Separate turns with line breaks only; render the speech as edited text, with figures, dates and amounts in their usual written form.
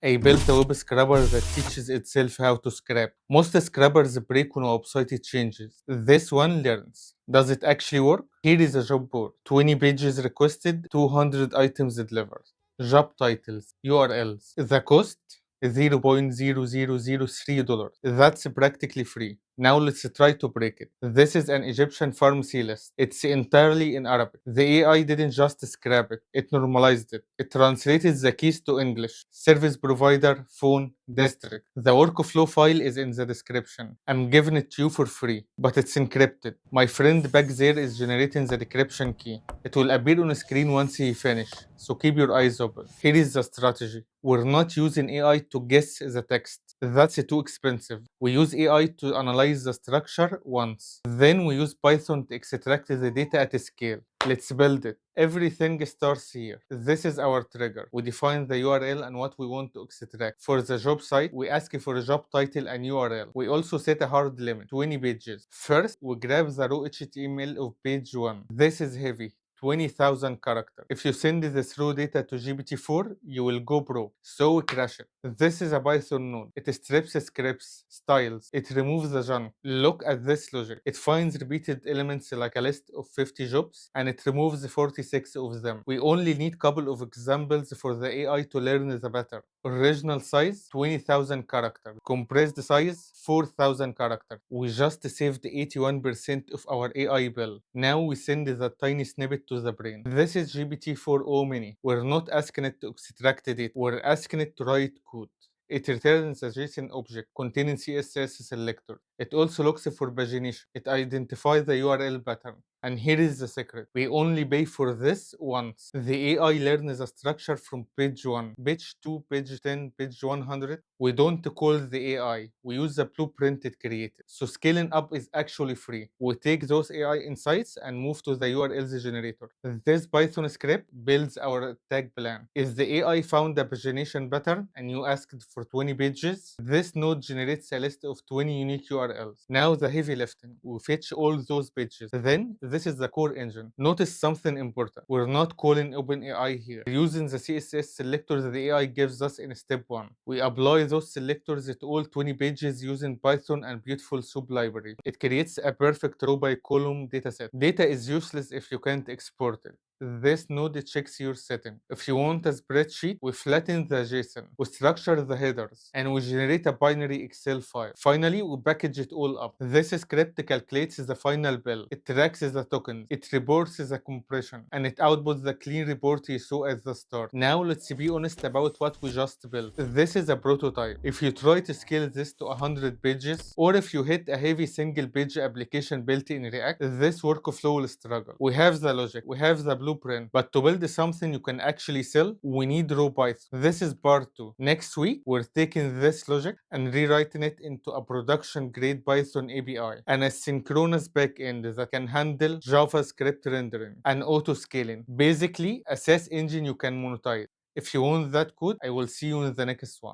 I built a web scrapper that teaches itself how to scrap. Most scrappers break when a website changes. This one learns. Does it actually work? Here is a job board. 20 pages requested, 200 items delivered. Job titles, URLs. The cost? $0.0003. That's practically free. Now let's try to break it. This is an Egyptian pharmacy list. It's entirely in Arabic. The AI didn't just scrap it, it normalized it. It translated the keys to English. Service provider, phone, district. The workflow file is in the description. I'm giving it to you for free, but it's encrypted. My friend back there is generating the decryption key. It will appear on screen once he finishes, so keep your eyes open. Here is the strategy. We're not using AI to guess the text. That's too expensive. We use AI to analyze the structure once. Then we use Python to extract the data at scale. Let's build it. Everything starts here. This is our trigger. We define the URL and what we want to extract. For the job site, we ask for a job title and URL. We also set a hard limit, 20 pages. First, we grab the raw HTML of page 1. This is heavy. 20,000 characters. If you send this raw data to GPT-4, you will go broke. So we crash it. This is a Python node. It strips scripts, styles. It removes the junk. Look at this logic. It finds repeated elements like a list of 50 jobs and it removes 46 of them. We only need couple of examples for the AI to learn the pattern. Original size 20,000 characters. Compressed size 4,000 characters. We just saved 81% of our AI bill. Now we send the tiny snippet to the brain. This is GPT-4o Mini. We're not asking it to extract it, we're asking it to write code. It returns a JSON object containing CSS selector. It also looks for pagination. It identifies the URL pattern. And here is the secret. We only pay for this once. The AI learns the structure from page 1, page 2, page 10, page 100. We don't call the AI. We use the blueprint it created. So scaling up is actually free. We take those AI insights and move to the URLs generator. This Python script builds our tag plan. If the AI found the pagination pattern and you asked for 20 pages, this node generates a list of 20 unique URLs. Now the heavy lifting. We fetch all those pages. Then this is the core engine. Notice something important. We're not calling OpenAI here. We're using the CSS selectors the AI gives us in step 1. We apply those selectors to all 20 pages using Python and beautiful soup library. It creates a perfect row by column dataset. Data is useless if you can't export it. This node checks your setting. If you want a spreadsheet, we flatten the JSON, we structure the headers, and we generate a binary Excel file. Finally, we package it all up. This script calculates the final bill. It tracks the tokens, it reports the compression, and it outputs the clean report you saw at the start. Now let's be honest about what we just built. This is a prototype. If you try to scale this to 100 pages, or if you hit a heavy single page application built in React, this workflow will struggle. We have the logic, we have the blueprint, but to build something you can actually sell, we need raw Python. This is part 2. Next week, we're taking this logic and rewriting it into a production-grade Python API, an asynchronous backend that can handle JavaScript rendering and auto-scaling. Basically, a SaaS engine you can monetize. If you want that code, I will see you in the next one.